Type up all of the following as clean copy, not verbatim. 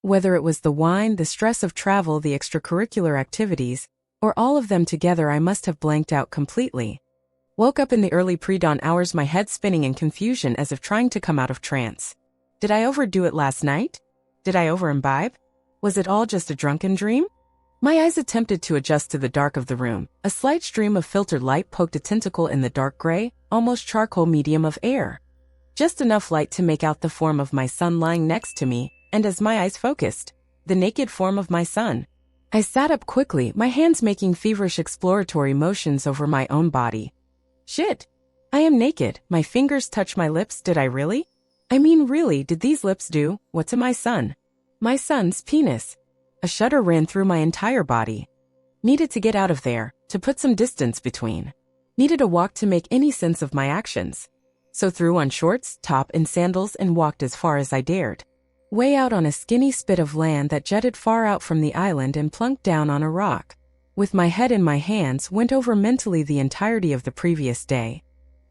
Whether it was the wine, the stress of travel, the extracurricular activities, or all of them together, I must have blanked out completely. Woke up in the early pre-dawn hours, my head spinning in confusion as if trying to come out of trance. Did I overdo it last night? Did I over-imbibe? Was it all just a drunken dream? My eyes attempted to adjust to the dark of the room. A slight stream of filtered light poked a tentacle in the dark gray, almost charcoal medium of air. Just enough light to make out the form of my son lying next to me, and as my eyes focused, the naked form of my son. I sat up quickly, my hands making feverish exploratory motions over my own body. Shit! I am naked, my fingers touch my lips. Did I really? I mean really, did these lips do what to my son? My son's penis. A shudder ran through my entire body. Needed to get out of there, to put some distance between. Needed a walk to make any sense of my actions. So threw on shorts, top, and sandals and walked as far as I dared. Way out on a skinny spit of land that jutted far out from the island and plunked down on a rock. With my head in my hands, went over mentally the entirety of the previous day.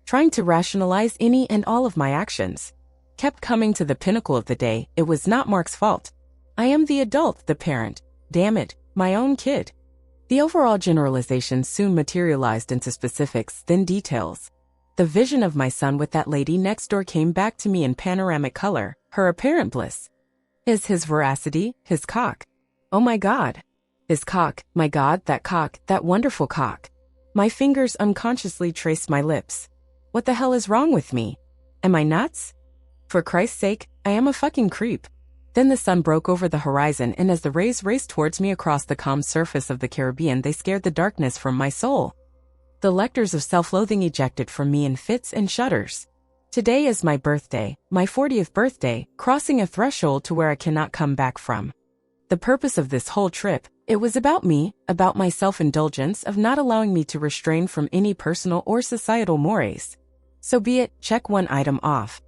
Trying to rationalize any and all of my actions. Kept coming to the pinnacle of the day, it was not Mark's fault. I am the adult, the parent. Damn it, my own kid. The overall generalizations soon materialized into specifics, then details. The vision of my son with that lady next door came back to me in panoramic color, her apparent bliss. His veracity, his cock. Oh my God. His cock, my God, that wonderful cock. My fingers unconsciously traced my lips. What the hell is wrong with me? Am I nuts? For Christ's sake, I am a fucking creep. Then the sun broke over the horizon, and as the rays raced towards me across the calm surface of the Caribbean, they scared the darkness from my soul. The lectors of self-loathing ejected from me in fits and shudders. Today is my birthday, my 40th birthday, crossing a threshold to where I cannot come back from. The purpose of this whole trip, it was about me, about my self-indulgence of not allowing me to refrain from any personal or societal mores. So be it, check one item off.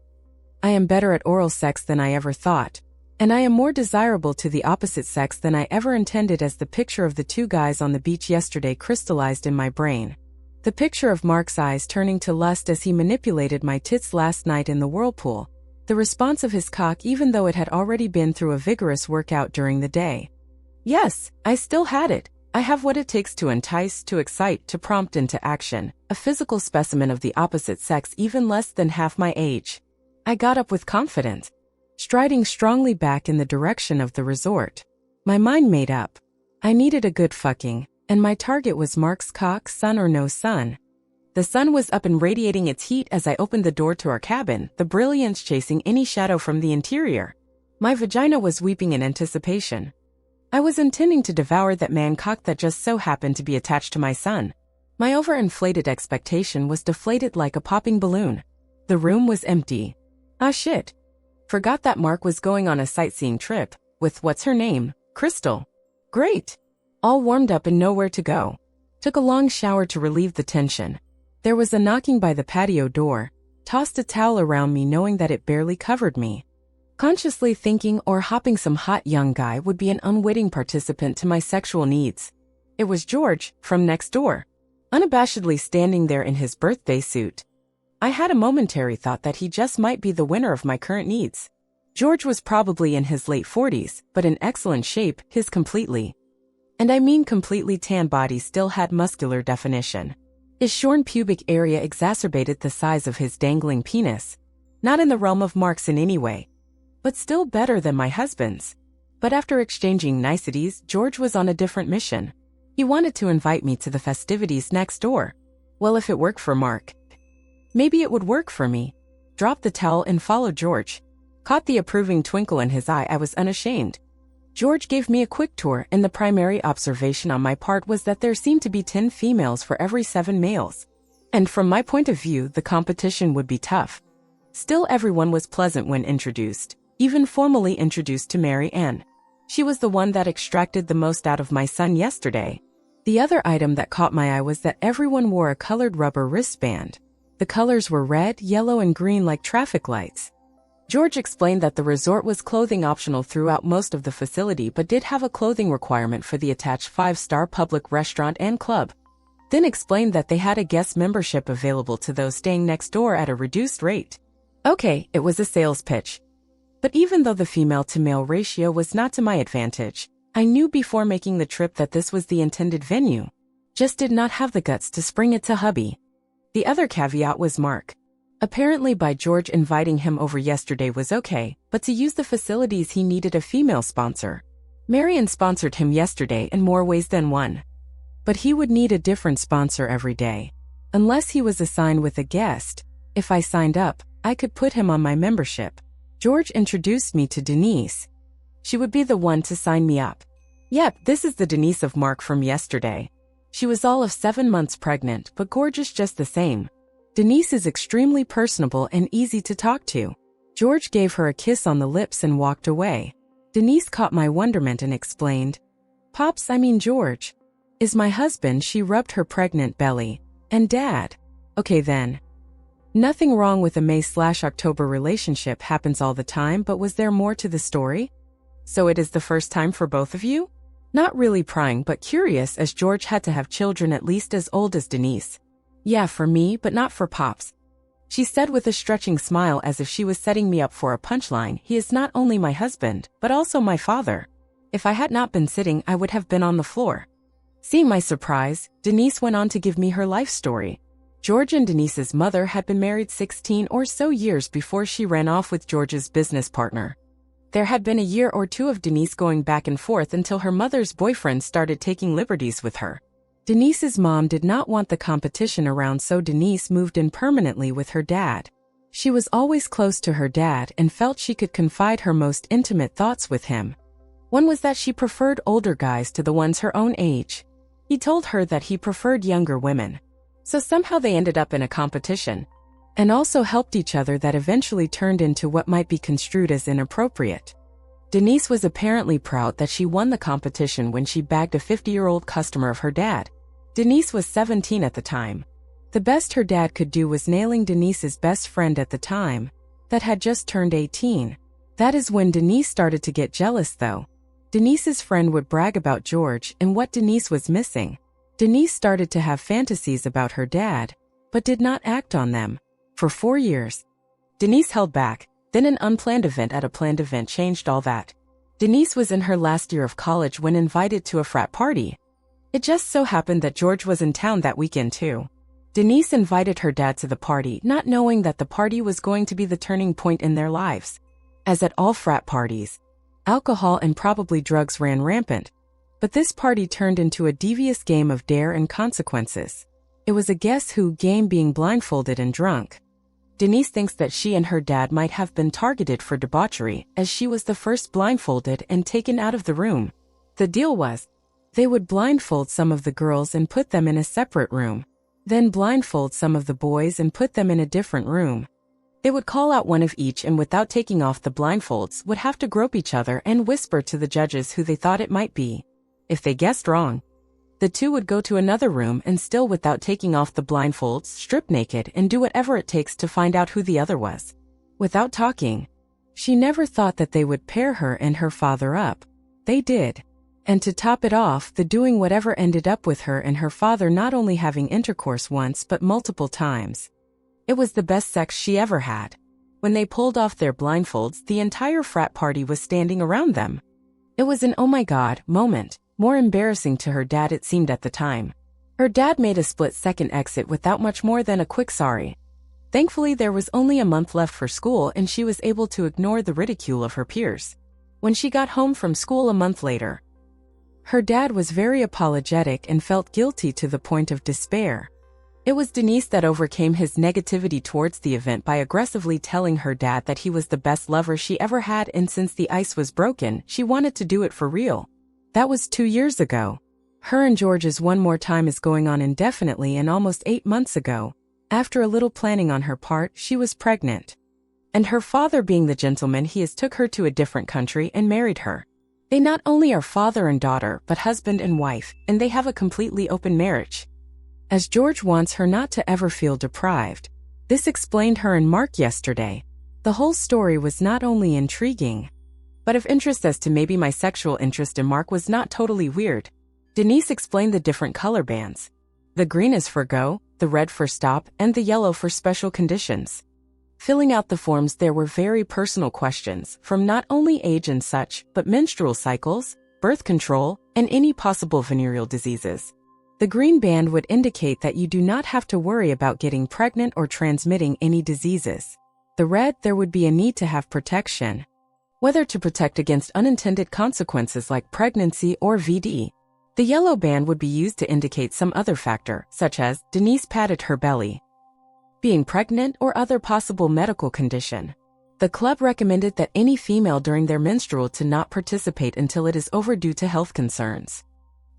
I am better at oral sex than I ever thought. And I am more desirable to the opposite sex than I ever intended, as the picture of the two guys on the beach yesterday crystallized in my brain. The picture of Mark's eyes turning to lust as he manipulated my tits last night in the whirlpool. The response of his cock even though it had already been through a vigorous workout during the day. Yes, I still had it. I have what it takes to entice, to excite, to prompt into action. A physical specimen of the opposite sex even less than half my age. I got up with confidence, striding strongly back in the direction of the resort. My mind made up. I needed a good fucking, and my target was Mark's cock, son or no son. The sun was up and radiating its heat as I opened the door to our cabin, the brilliance chasing any shadow from the interior. My vagina was weeping in anticipation. I was intending to devour that man cock that just so happened to be attached to my son. My overinflated expectation was deflated like a popping balloon. The room was empty. Ah shit. Forgot that Mark was going on a sightseeing trip, with what's her name, Crystal. Great. All warmed up and nowhere to go. Took a long shower to relieve the tension. There was a knocking by the patio door. Tossed a towel around me knowing that it barely covered me. Consciously thinking or hopping some hot young guy would be an unwitting participant to my sexual needs. It was George, from next door. Unabashedly standing there in his birthday suit. I had a momentary thought that he just might be the winner of my current needs. George was probably in his late 40s, but in excellent shape, his completely. And I mean completely tan body still had muscular definition. His shorn pubic area exacerbated the size of his dangling penis. Not in the realm of Mark's in any way. But still better than my husband's. But after exchanging niceties, George was on a different mission. He wanted to invite me to the festivities next door. Well, if it worked for Mark, maybe it would work for me. Dropped the towel and followed George. Caught the approving twinkle in his eye. I was unashamed. George gave me a quick tour, and the primary observation on my part was that there seemed to be 10 females for every 7 males. And from my point of view, the competition would be tough. Still, everyone was pleasant when introduced. Even formally introduced to Mary Ann. She was the one that extracted the most out of my son yesterday. The other item that caught my eye was that everyone wore a colored rubber wristband. The colors were red, yellow, and green like traffic lights. George explained that the resort was clothing optional throughout most of the facility but did have a clothing requirement for the attached 5-star public restaurant and club. Then explained that they had a guest membership available to those staying next door at a reduced rate. Okay, it was a sales pitch. But even though the female-to-male ratio was not to my advantage, I knew before making the trip that this was the intended venue. Just did not have the guts to spring it to hubby. The other caveat was Mark. Apparently by George inviting him over yesterday was okay, but to use the facilities he needed a female sponsor. Marion sponsored him yesterday in more ways than one. But he would need a different sponsor every day. Unless he was assigned with a guest, if I signed up, I could put him on my membership. George introduced me to Denise. She would be the one to sign me up. Yep, this is the Denise of Mark from yesterday. She was all of 7 months pregnant, but gorgeous just the same. Denise is extremely personable and easy to talk to. George gave her a kiss on the lips and walked away. Denise caught my wonderment and explained, "Pops, I mean George, is my husband." She rubbed her pregnant belly. "And Dad." "Okay then." Nothing wrong with a May/October relationship happens all the time, but was there more to the story? "So it is the first time for both of you?" Not really prying but curious, as George had to have children at least as old as Denise. "Yeah, for me, but not for Pops," she said with a stretching smile as if she was setting me up for a punchline. "He is not only my husband, but also my father. If I had not been sitting, I would have been on the floor." Seeing my surprise, Denise went on to give me her life story. George and Denise's mother had been married 16 or so years before she ran off with George's business partner. There had been a year or two of Denise going back and forth until her mother's boyfriend started taking liberties with her. Denise's mom did not want the competition around, so Denise moved in permanently with her dad. She was always close to her dad and felt she could confide her most intimate thoughts with him. One was that she preferred older guys to the ones her own age. He told her that he preferred younger women. So somehow they ended up in a competition, and also helped each other that eventually turned into what might be construed as inappropriate. Denise was apparently proud that she won the competition when she bagged a 50-year-old customer of her dad. Denise was 17 at the time. The best her dad could do was nailing Denise's best friend at the time, that had just turned 18. That is when Denise started to get jealous though. Denise's friend would brag about George and what Denise was missing. Denise started to have fantasies about her dad, but did not act on them. For 4 years, Denise held back. Then an unplanned event at a planned event changed all that. Denise was in her last year of college when invited to a frat party. It just so happened that George was in town that weekend too. Denise invited her dad to the party, not knowing that the party was going to be the turning point in their lives. As at all frat parties, alcohol and probably drugs ran rampant. But this party turned into a devious game of dare and consequences. It was a guess who game, being blindfolded and drunk. Denise thinks that she and her dad might have been targeted for debauchery, as she was the first blindfolded and taken out of the room. The deal was, they would blindfold some of the girls and put them in a separate room, then blindfold some of the boys and put them in a different room. They would call out one of each and without taking off the blindfolds would have to grope each other and whisper to the judges who they thought it might be. If they guessed wrong, the two would go to another room and still without taking off the blindfolds, strip naked and do whatever it takes to find out who the other was. Without talking. She never thought that they would pair her and her father up. They did. And to top it off, the doing whatever ended up with her and her father not only having intercourse once but multiple times. It was the best sex she ever had. When they pulled off their blindfolds, the entire frat party was standing around them. It was an oh my god moment. More embarrassing to her dad it seemed at the time. Her dad made a split-second exit without much more than a quick sorry. Thankfully there was only a month left for school and she was able to ignore the ridicule of her peers. When she got home from school a month later, her dad was very apologetic and felt guilty to the point of despair. It was Denise that overcame his negativity towards the event by aggressively telling her dad that he was the best lover she ever had, and since the ice was broken, she wanted to do it for real. That was 2 years ago. Her and George's one more time is going on indefinitely, and almost 8 months ago, after a little planning on her part, she was pregnant. And her father, being the gentleman he is, took her to a different country and married her. They not only are father and daughter, but husband and wife, and they have a completely open marriage. As George wants her not to ever feel deprived. This explained her and Mark yesterday. The whole story was not only intriguing, but of interest as to maybe my sexual interest in Mark was not totally weird. Denise explained the different color bands. The green is for go, the red for stop, and the yellow for special conditions. Filling out the forms, there were very personal questions, from not only age and such, but menstrual cycles, birth control, and any possible venereal diseases. The green band would indicate that you do not have to worry about getting pregnant or transmitting any diseases. The red, there would be a need to have protection. Whether to protect against unintended consequences like pregnancy or VD. The yellow band would be used to indicate some other factor, such as Denise patted her belly, being pregnant, or other possible medical condition. The club recommended that any female during their menstrual to not participate until it is over due to health concerns.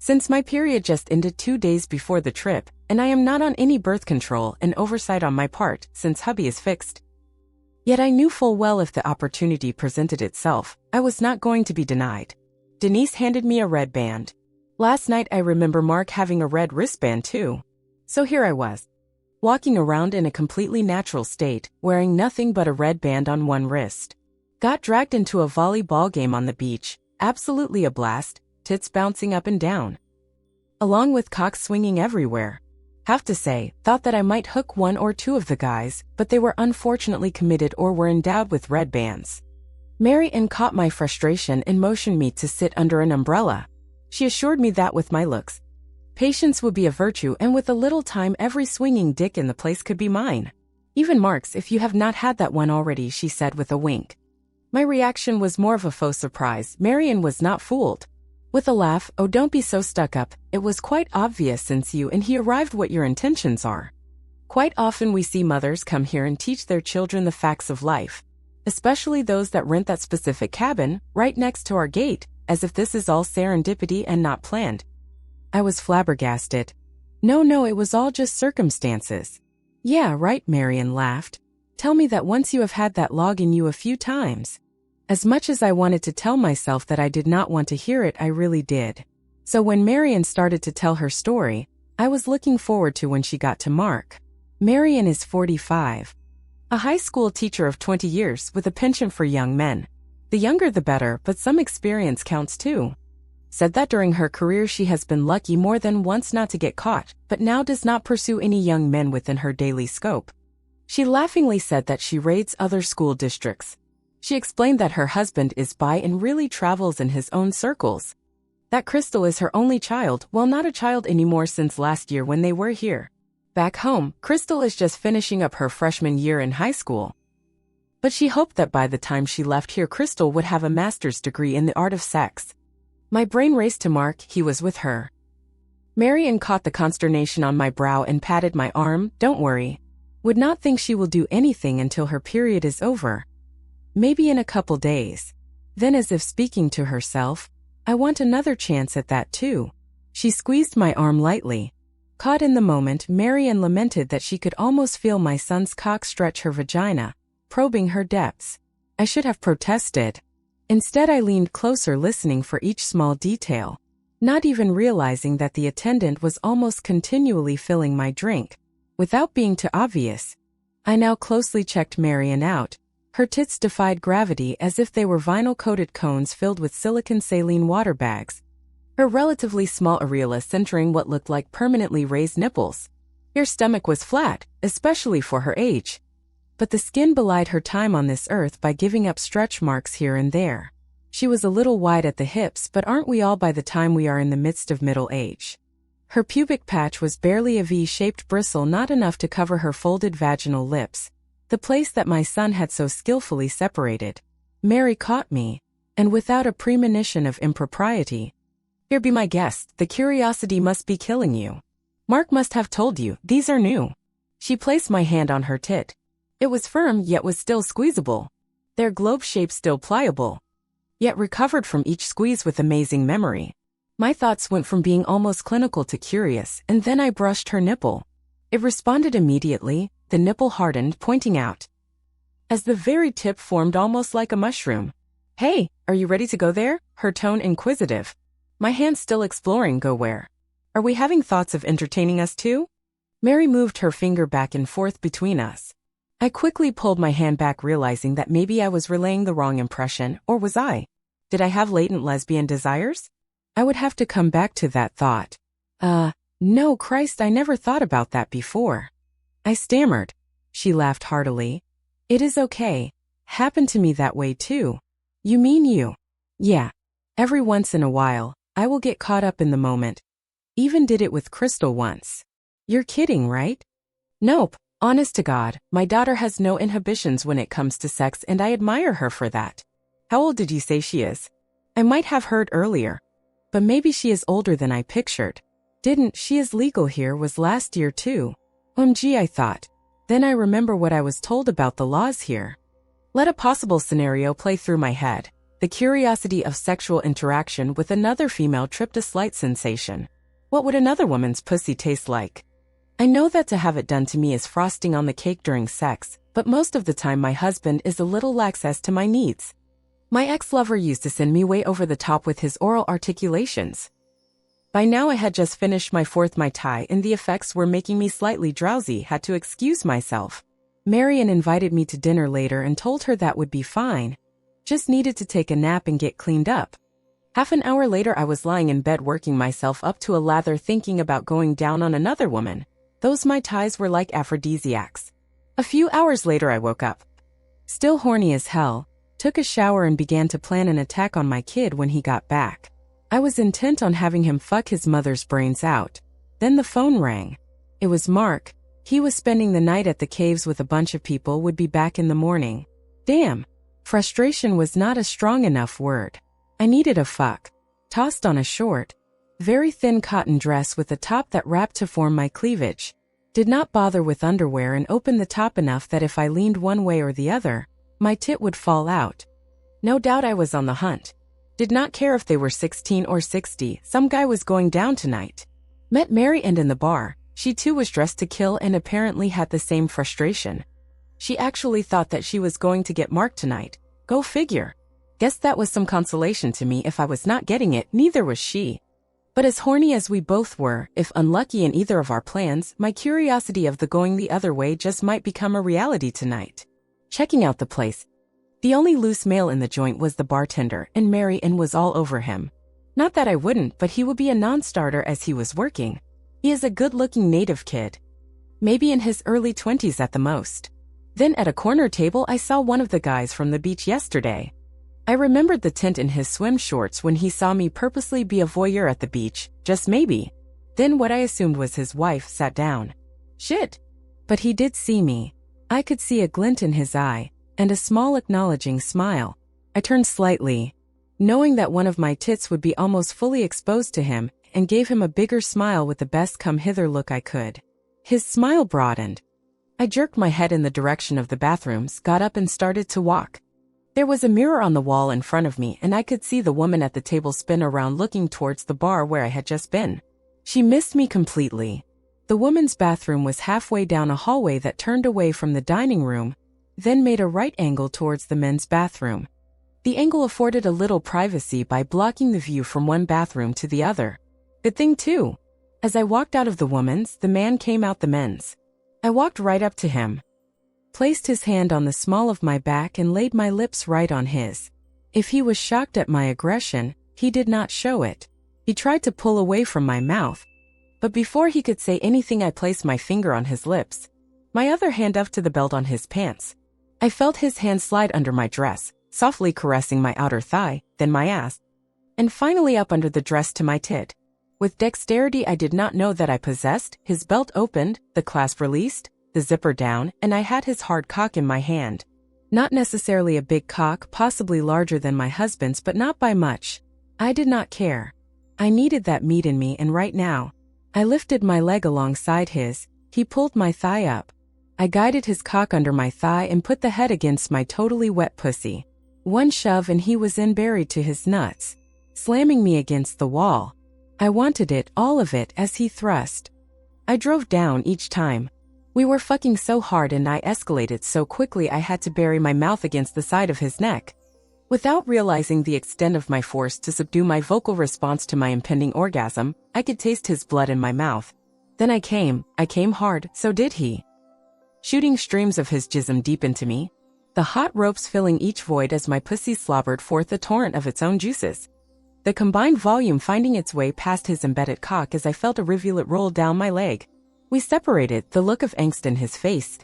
Since my period just ended 2 days before the trip, and I am not on any birth control, an oversight on my part, since hubby is fixed. Yet I knew full well if the opportunity presented itself, I was not going to be denied. Denise handed me a red band. Last night I remember Mark having a red wristband too. So here I was, walking around in a completely natural state, wearing nothing but a red band on one wrist. Got dragged into a volleyball game on the beach, absolutely a blast, tits bouncing up and down, along with cocks swinging everywhere. Have to say, thought that I might hook 1 or 2 of the guys, but they were unfortunately committed or were endowed with red bands. Marianne caught my frustration and motioned me to sit under an umbrella. She assured me that with my looks, patience would be a virtue, and with a little time every swinging dick in the place could be mine. Even Mark's, if you have not had that one already, she said with a wink. My reaction was more of a faux surprise. Marianne was not fooled. With a laugh, "Oh, don't be so stuck up, it was quite obvious since you and he arrived what your intentions are. Quite often we see mothers come here and teach their children the facts of life, especially those that rent that specific cabin, right next to our gate, as if this is all serendipity and not planned." I was flabbergasted. No, it was all just circumstances. Yeah, right, Marianne laughed. Tell me that once you have had that log in you a few times. As much as I wanted to tell myself that I did not want to hear it, I really did. So when Marianne started to tell her story, I was looking forward to when she got to Mark. Marianne is 45. A high school teacher of 20 years with a penchant for young men. The younger the better, but some experience counts too. Said that during her career she has been lucky more than once not to get caught, but now does not pursue any young men within her daily scope. She laughingly said that she raids other school districts. She explained that her husband is bi and really travels in his own circles. That Crystal is her only child, well, not a child anymore since last year when they were here. Back home, Crystal is just finishing up her freshman year in high school. But she hoped that by the time she left here, Crystal would have a master's degree in the art of sex. My brain raced to Mark, he was with her. Marianne caught the consternation on my brow and patted my arm. Don't worry. Would not think she will do anything until her period is over. Maybe in a couple days. Then, as if speaking to herself, I want another chance at that too. She squeezed my arm lightly. Caught in the moment, Marianne lamented that she could almost feel my son's cock stretch her vagina, probing her depths. I should have protested. Instead, I leaned closer, listening for each small detail, not even realizing that the attendant was almost continually filling my drink. Without being too obvious, I now closely checked Marianne out. Her tits defied gravity as if they were vinyl-coated cones filled with silicone saline water bags. Her relatively small areola centering what looked like permanently raised nipples. Her stomach was flat, especially for her age. But the skin belied her time on this earth by giving up stretch marks here and there. She was a little wide at the hips, but aren't we all by the time we are in the midst of middle age? Her pubic patch was barely a V-shaped bristle, not enough to cover her folded vaginal lips, the place that my son had so skillfully separated. Mary caught me, and without a premonition of impropriety. Here, be my guest, the curiosity must be killing you. Mark must have told you, these are new. She placed my hand on her tit. It was firm, yet was still squeezable. Their globe shape still pliable, yet recovered from each squeeze with amazing memory. My thoughts went from being almost clinical to curious, and then I brushed her nipple. It responded immediately, the nipple hardened, pointing out, as the very tip formed almost like a mushroom. Hey, are you ready to go there? Her tone inquisitive. My hand still exploring. Go where? Are we having thoughts of entertaining us too? Mary moved her finger back and forth between us. I quickly pulled my hand back, realizing that maybe I was relaying the wrong impression, or was I? Did I have latent lesbian desires? I would have to come back to that thought. No, Christ, I never thought about that before. I stammered. She laughed heartily. It is okay. Happened to me that way too. You mean you? Yeah. Every once in a while, I will get caught up in the moment. Even did it with Crystal once. You're kidding, right? Nope. Honest to God, my daughter has no inhibitions when it comes to sex and I admire her for that. How old did you say she is? I might have heard earlier. But maybe she is older than I pictured. Didn't she is legal here was last year too. OMG, I thought. Then I remember what I was told about the laws here. Let a possible scenario play through my head. The curiosity of sexual interaction with another female tripped a slight sensation. What would another woman's pussy taste like? I know that to have it done to me is frosting on the cake during sex, but most of the time my husband is a little lax as to my needs. My ex-lover used to send me way over the top with his oral articulations. By now I had just finished my fourth Mai Tai and the effects were making me slightly drowsy, had to excuse myself. Marian invited me to dinner later and told her that would be fine. Just needed to take a nap and get cleaned up. Half an hour later I was lying in bed working myself up to a lather thinking about going down on another woman. Those Mai Tais were like aphrodisiacs. A few hours later I woke up. Still horny as hell, took a shower and began to plan an attack on my kid when he got back. I was intent on having him fuck his mother's brains out. Then the phone rang. It was Mark. He was spending the night at the caves with a bunch of people, would be back in the morning. Damn. Frustration was not a strong enough word. I needed a fuck. Tossed on a short, very thin cotton dress with a top that wrapped to form my cleavage. Did not bother with underwear and opened the top enough that if I leaned one way or the other, my tit would fall out. No doubt I was on the hunt. Did not care if they were 16 or 60, some guy was going down tonight. Met Mary and in the bar, she too was dressed to kill and apparently had the same frustration. She actually thought that she was going to get Mark tonight. Go figure. Guess that was some consolation to me. If I was not getting it, neither was she. But as horny as we both were, if unlucky in either of our plans, my curiosity of the going the other way just might become a reality tonight. Checking out the place. The only loose male in the joint was the bartender, and Marian was all over him. Not that I wouldn't, but he would be a non-starter as he was working. He is a good-looking native kid. Maybe in his early 20s at the most. Then at a corner table I saw one of the guys from the beach yesterday. I remembered the tint in his swim shorts when he saw me purposely be a voyeur at the beach, just maybe. Then what I assumed was his wife sat down. Shit. But he did see me. I could see a glint in his eye, and a small acknowledging smile. I turned slightly, knowing that one of my tits would be almost fully exposed to him, and gave him a bigger smile with the best come hither look I could. His smile broadened. I jerked my head in the direction of the bathrooms, got up and started to walk. There was a mirror on the wall in front of me and I could see the woman at the table spin around looking towards the bar where I had just been. She missed me completely. The woman's bathroom was halfway down a hallway that turned away from the dining room, then made a right angle towards the men's bathroom. The angle afforded a little privacy by blocking the view from one bathroom to the other. Good thing too. As I walked out of the woman's, the man came out the men's. I walked right up to him, placed his hand on the small of my back and laid my lips right on his. If he was shocked at my aggression, he did not show it. He tried to pull away from my mouth, but before he could say anything I placed my finger on his lips, my other hand up to the belt on his pants. I felt his hand slide under my dress, softly caressing my outer thigh, then my ass, and finally up under the dress to my tit. With dexterity I did not know that I possessed, his belt opened, the clasp released, the zipper down, and I had his hard cock in my hand. Not necessarily a big cock, possibly larger than my husband's, but not by much. I did not care. I needed that meat in me, and right now. I lifted my leg alongside his, he pulled my thigh up. I guided his cock under my thigh and put the head against my totally wet pussy. One shove and he was in buried to his nuts, slamming me against the wall. I wanted it, all of it, as he thrust. I drove down each time. We were fucking so hard and I escalated so quickly I had to bury my mouth against the side of his neck. Without realizing the extent of my force to subdue my vocal response to my impending orgasm, I could taste his blood in my mouth. Then I came hard, so did he. Shooting streams of his jism deep into me, the hot ropes filling each void as my pussy slobbered forth a torrent of its own juices. The combined volume finding its way past his embedded cock as I felt a rivulet roll down my leg. We separated, the look of angst in his face.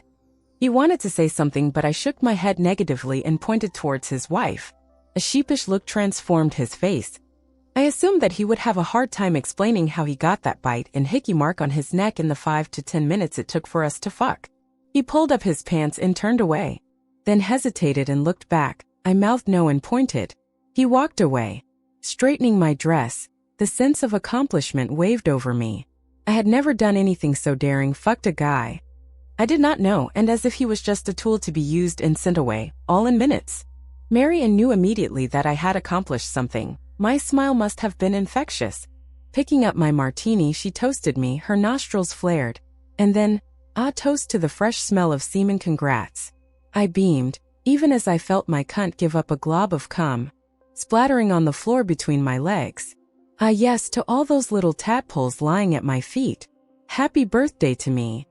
He wanted to say something, but I shook my head negatively and pointed towards his wife. A sheepish look transformed his face. I assumed that he would have a hard time explaining how he got that bite and hickey mark on his neck in the 5 to 10 minutes it took for us to fuck. He pulled up his pants and turned away, then hesitated and looked back. I mouthed no and pointed. He walked away. Straightening my dress, the sense of accomplishment waved over me. I had never done anything so daring. Fucked a guy I did not know, and as if he was just a tool to be used and sent away, all in minutes. Marian knew immediately that I had accomplished something. My smile must have been infectious. Picking up my martini, she toasted me, her nostrils flared. And then, toast to the fresh smell of semen. Congrats. I beamed, even as I felt my cunt give up a glob of cum, splattering on the floor between my legs. Yes, to all those little tadpoles lying at my feet. Happy birthday to me.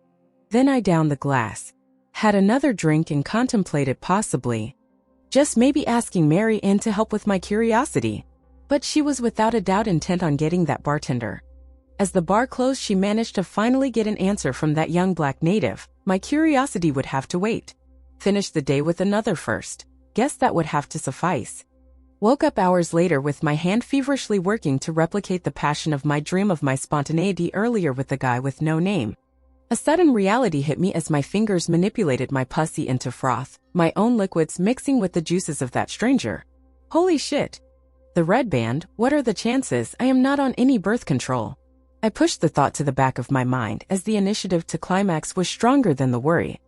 Then I downed the glass, had another drink and contemplated possibly just maybe asking Mary in to help with my curiosity. But she was without a doubt intent on getting that bartender. As the bar closed, she managed to finally get an answer from that young black native. My curiosity would have to wait. Finish the day with another first. Guess that would have to suffice. Woke up hours later with my hand feverishly working to replicate the passion of my dream of my spontaneity earlier with the guy with no name. A sudden reality hit me as my fingers manipulated my pussy into froth, my own liquids mixing with the juices of that stranger. Holy shit. The red band, what are the chances I am not on any birth control? I pushed the thought to the back of my mind as the initiative to climax was stronger than the worry.